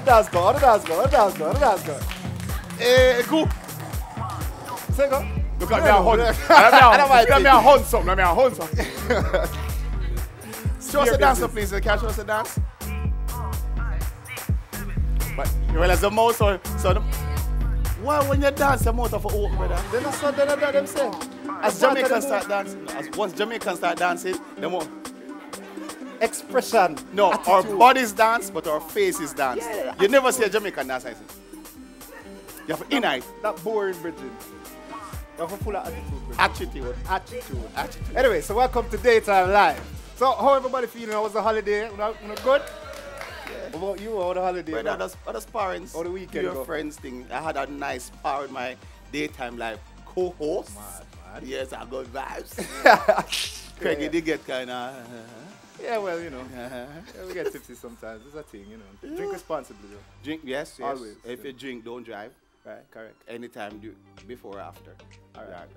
dance go? How the dance go? How the dance go? How the dance go? Cool. Say go. Look at me a hunt. Let me a hunt some. Let me a hunt some. Show us a dancer, please. Can you show us a dance? But you realize the mouth, so why when you dance, your mouth of open, brother? Then that's what them say. As Jamaicans start dancing, once Jamaicans start dancing, the more expression. No, attitude. our bodies dance, but our faces dance. Yeah, you never see a Jamaican dance, I think. You have inner that boring, Bridget. You have a full of attitude, attitude. Attitude. Anyway, so welcome to Daytime Live. So how everybody feeling? How was the holiday? Not good? Yeah. What about you? How the holiday? Well, that's parents. Or the weekend. Your friends thing. I had a nice par with my Daytime Live co-host. Mad. Yes, I got vibes. Craigie did get kind of. Yeah, well, you know, we get tipsy sometimes. It's a thing, you know. Drink responsibly, though. Drink, yes. Always. If you drink, don't drive. Right, correct. Anytime, do before or after. All right.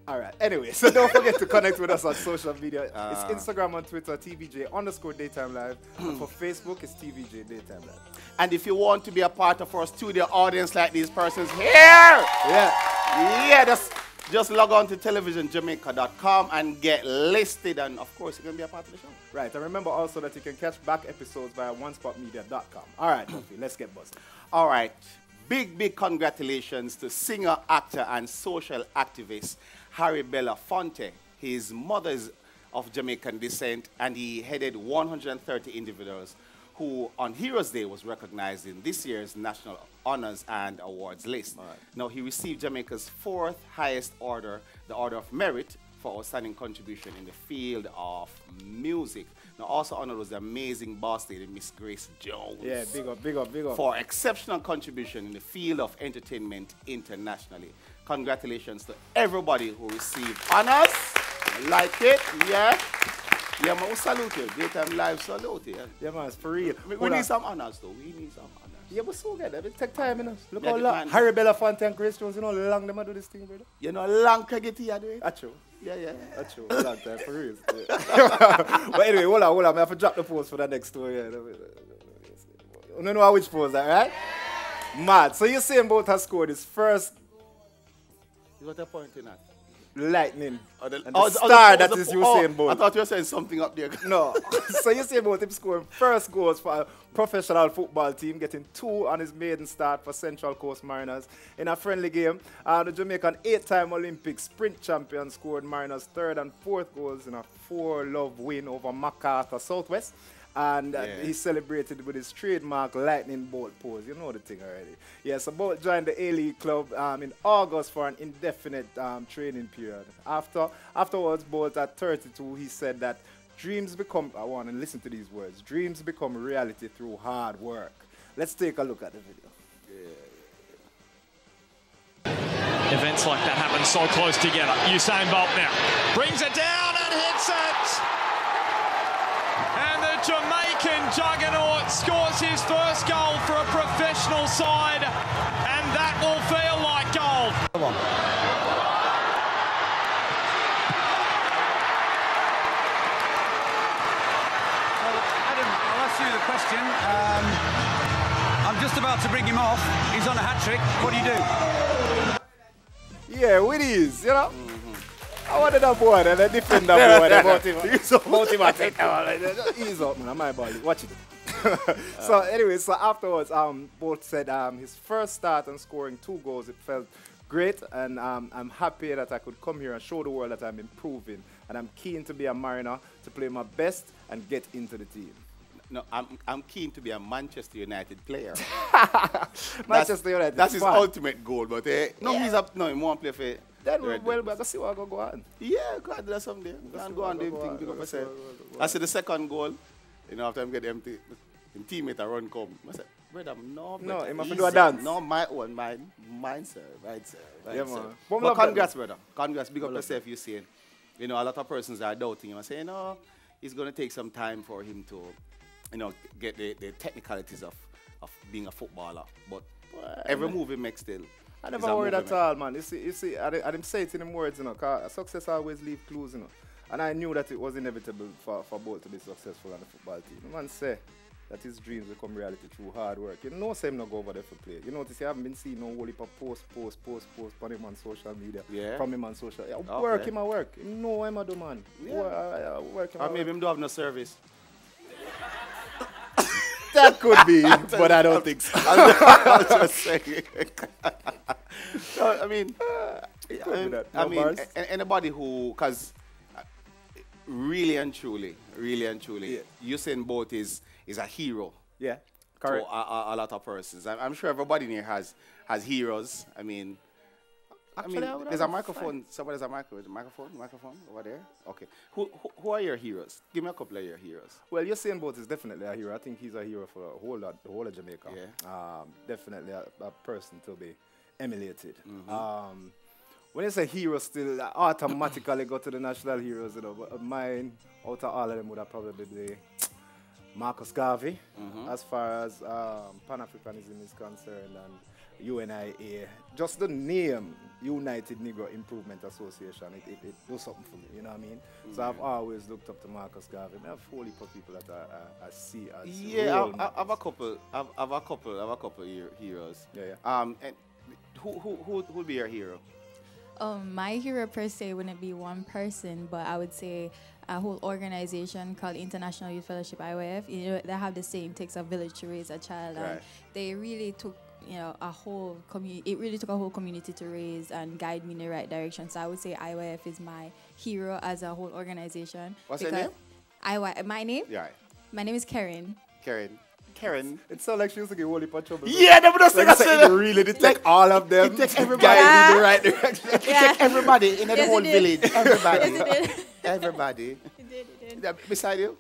All right. Anyway, so don't forget to connect with us on social media. It's Instagram and Twitter, TVJ_Daytime Live. And for Facebook, it's TVJ Daytime Live. And if you want to be a part of our studio audience like these persons here, just log on to televisionjamaica.com and get listed. And of course, you're going to be a part of the show. Right. And remember also that you can catch back episodes via onespotmedia.com. All right, Duffy, let's get buzzed. All right. Big congratulations to singer, actor, and social activist Harry Belafonte. His mother is of Jamaican descent, and he headed 130 individuals who, on Heroes Day, was recognized in this year's National Honors and Awards list. Right. Now, he received Jamaica's fourth highest order, the Order of Merit, for outstanding contribution in the field of music. Now, also honored was the amazing boss lady, Miss Grace Jones. Yeah, big up. For exceptional contribution in the field of entertainment internationally. Congratulations to everybody who received honors. I like it, yeah. Yeah, man, we salute you. Daytime Live salute you. Yeah, man, it's for real. We need some honors, though. We need some honors. Yeah, but so good. It take time, you know. Look Yeah, how long. Harry Belafonte and Grace Jones, you know how long them do this thing, brother? You know, long Craigie do it. That's true. Yeah. That's true. Long time, for real. Yeah. But anyway, hold on. I have to drop the post for the next story. You don't know which post that, right? Mad. So Usain Bolt has scored his first You got a point in that? lightning. And the the star that is Usain Bolt. I thought you were saying something up there. No. So Usain Bolt him scoring first goals for a professional football team, getting 2 on his maiden start for Central Coast Mariners in a friendly game. The Jamaican 8-time Olympic sprint champion scored Mariners' 3rd and 4th goals in a 4-love win over MacArthur Southwest. And he celebrated with his trademark lightning bolt pose. You know the thing already. Yes, so Bolt joined the A-League club in August for an indefinite training period. Afterwards, Bolt at 32, he said that dreams become, I want to listen to these words, dreams become reality through hard work. Let's take a look at the video. Events like that happen so close together. Usain Bolt now brings it down and hits it. And the Jamaican juggernaut scores his first goal for a professional side, and that will feel like gold. Come on. Adam, I'll ask you the question. I'm just about to bring him off. He's on a hat-trick. What do you do? Yeah, with ease, you know? I wanted that boy and a different that boy about him. Ease up, Ease up, man. My body. Watch it. So anyway, so afterwards, Bolt said his first start and scoring 2 goals, it felt great, and I'm happy that I could come here and show the world that I'm improving, and I'm keen to be a Mariner, to play my best and get into the team. No, I'm keen to be a Manchester United player. Manchester United. That's his ultimate goal, but he won't play for. Then we're going to see what go on. Yeah, go and do that someday. Go and do everything. Pick up myself. I said the second goal, after I get him teammate a run come. I said, brother, no, he must do a dance. No, mine, sir. Right, sir. Yeah, man. But congrats, brother. Congrats. Big up yourself, you saying. A lot of persons are doubting him. I say, no, it's going to take some time for him to, get the technicalities of being a footballer. But every move he makes still. I never worried at all, man. You see, I didn't say it in them words, because success always leaves clues, And I knew that it was inevitable for Bolt to be successful on the football team. The man say, that his dreams become reality through hard work. You know, say him not go over there for play. You notice you haven't been seeing no whole heap of post on him on social media. Yeah. From him on social. Yeah, Okay. work him a work. You know him a do man. Yeah. Work him Or a maybe work. him don't have no service. That could be, but I don't think so. I'm just saying. So, I mean, Could be that. I No mean, bars? anybody who, because really and truly, Yeah. Usain Bolt is a hero Yeah, to correct. a lot of persons. I'm sure everybody in here has heroes. I mean, Actually, I would there's have a microphone. Somebody's a microphone over there. Okay. Who are your heroes? Give me a couple of your heroes. Well, Usain Bolt is definitely a hero. I think he's a hero for the whole of Jamaica. Yeah. Definitely a person to be emulated. When you say hero, still automatically go to the national heroes. You know, but mine, out of all of them, would have probably be Marcus Garvey, as far as Pan-Africanism is concerned, and UNIA. Just the name United Negro Improvement Association, it does something for me, you know what I mean? So I've always looked up to Marcus Garvey. I have 4 people that I see as role I have a models. couple heroes. Yeah. And who would be your hero? My hero per se wouldn't be one person, but I would say a whole organization called International Youth Fellowship IYF. You know, they have the saying, "It takes a village to raise a child," and Right. they really took, you know, a whole community. It really took a whole community to raise and guide me in the right direction. So I would say IYF is my hero as a whole organization. What's your name? My name? Yeah, My name is Karen. Karen. It sounds like she used to get whole heap of trouble. Yeah, they would have Like I said, it really did take all of them. It take everybody. guide in the right direction. It take everybody in the Yes, whole it did. village. Everybody. Yes, it did. Everybody. It did. Yeah, beside you,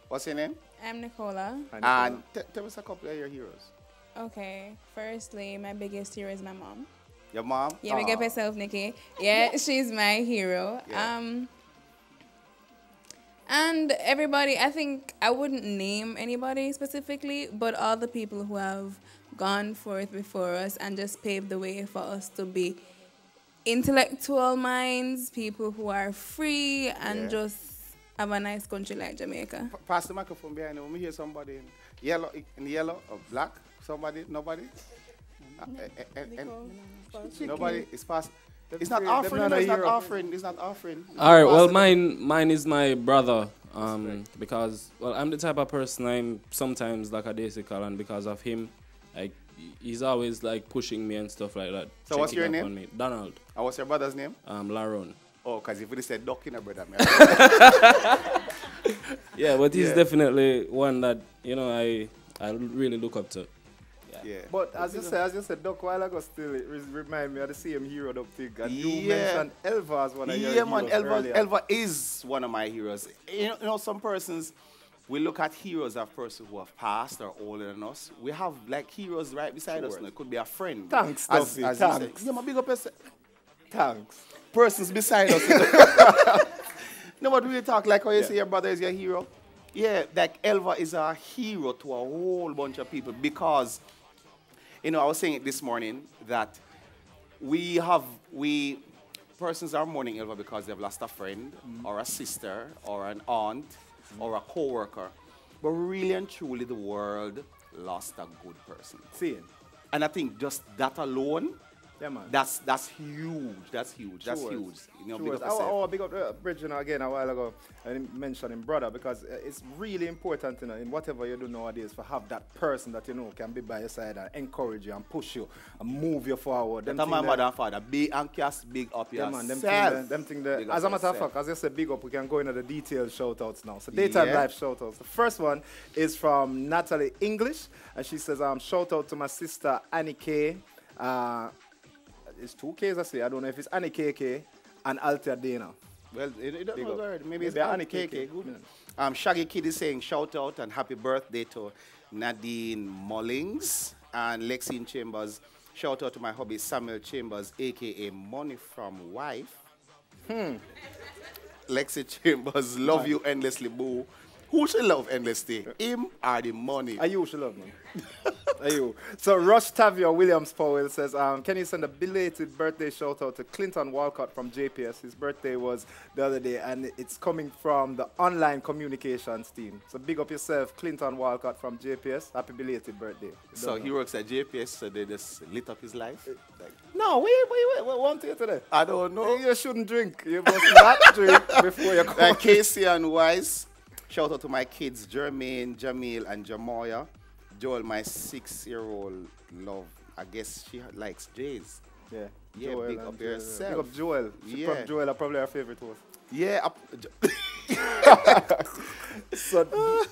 what's your name? I'm Nicola. And tell us a couple of your heroes. Okay, firstly, my biggest hero is my mom. Your mom? Yeah, big up yourself, Nikki. Yeah, she's my hero. Yeah. And everybody, I think I wouldn't name anybody specifically, but all the people who have gone forth before us and just paved the way for us to be intellectual minds, people who are free and Yeah. just have a nice country like Jamaica. Pass the microphone behind you. Let me hear somebody in yellow or black. Somebody? Nobody? Nobody? It's past. It's not offering. not a It's not hero. offering. It's not offering. All right. Pass Well, it. mine is my brother. Because I'm the type of person I'm sometimes lackadaisical, and because of him, like he's always like pushing me and stuff like that. So what's checking your up name? on me. Donald. And what's your brother's name? Laron. Oh, because if you said duck in a brother, man. Yeah, but he's Yeah. definitely one that I really look up to. Yeah. But as you said, Doc, while ago still, it remind me of the same hero up thing. And you Yeah. mentioned Elva as one of your Yeah, man. heroes earlier. Elva is one of my heroes. You know, some persons, we look at heroes as persons who have passed or older than us. We have like heroes right beside us. Now. It could be a friend. Thanks, as Duffy, you thanks. say. Yeah, my big up yourself. Thanks. Persons beside us. No, but we talk like how you say your brother is your hero. Yeah, like Elva is a hero to a whole bunch of people because, I was saying it this morning that persons are mourning Elva because they've lost a friend or a sister or an aunt or a co-worker. But really and truly, the world lost a good person. Seeing. And I think just that alone, Yeah, man. that's huge. That's huge. That's Sure. huge. Sure. Big up yourself. I big up Bridge again a while ago. I mentioned him brother because it's really important in whatever you do nowadays to have that person that can be by your side and encourage you and push you and move you forward. That's my mother and father. Big and cast big up Yeah, yourself. man, them thing Big up as a matter of yourself. fact, as you said, big up, we can go into the detailed shout-outs now. So daytime Yeah. live shout-outs. The first one is from Natalie English, and she says, shout-out to my sister Annie K. It's 2 Ks, I say. I don't know if it's Annie KK and Althea Dana. Well, it don't Big know up. already. Maybe it's Maybe Annie Annie KK. KK. Good. Shaggy Kid is saying shout out and happy birthday to Nadine Mullings and Lexine Chambers. Shout out to my hubby Samuel Chambers, aka Money from Wife. Lexi Chambers, love you endlessly, boo. Who should love endlessly? Him or the money? I usually love, man. Hey, you. So Rush Tavia Williams Powell says, can you send a belated birthday shout out to Clinton Walcott from JPS? His birthday was the other day, and it's coming from the online communications team. So big up yourself, Clinton Walcott from JPS. Happy belated birthday. So he works at JPS, so they just lit up his life? No, wait, what want you today? I don't know. You shouldn't drink. You must not drink before you come. Casey and Wise, shout out to my kids, Jermaine, Jamil, and Jamoya. Joel, my 6-year-old love. I guess she likes Jays. Yeah. Yeah, Joel big up yourself. Big up Joel. Joel are probably our favorite host. Yeah. So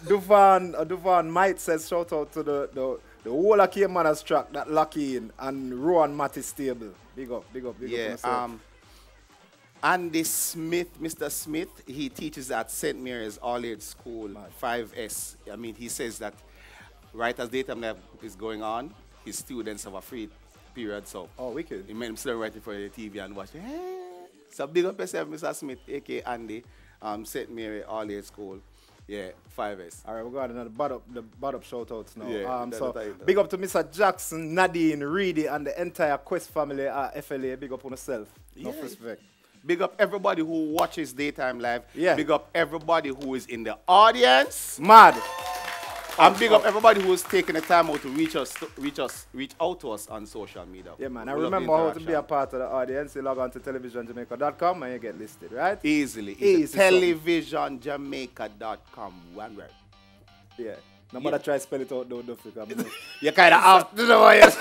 Duvan Might says shout out to the whole of Cayman's track that Lucky in and Rowan Matty stable. Big up. Yeah. Andy Smith, Mr. Smith, he teaches at St. Mary's All-Age School, 5S. I mean, he says that right as daytime lab is going on, his students have a free period, so wicked. He made him sit right in front of the TV and watch. Hey. So big up yourself, Mr. Smith, a.k.a. Andy, St. Mary All-Age School. Yeah, 5S. All right, we got another bad up shout outs now. Yeah, so big up to Mr. Jackson, Nadine, Reedy, and the entire Quest family at FLA. Big up on yourself. No respect. Big up everybody who watches Daytime Live. Yeah. Big up everybody who is in the audience. Mad. And big up everybody who's taking the time out to reach out to us on social media. Yeah, man. I remember how to be a part of the audience. You log on to televisionjamaica.com and you get listed, right? Easily. Easy. Televisionjamaica.com. One word. Yeah. Nobody try to spell it out, don't you kind of have to know why you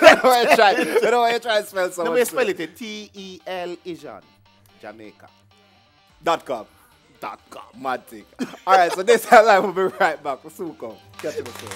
try. You know why you try to spell something. No, spell it. T-E-L-Ision. Jamaica.com. Mad thing. All right, so this time we'll be right back. We'll soon come. Catch you soon.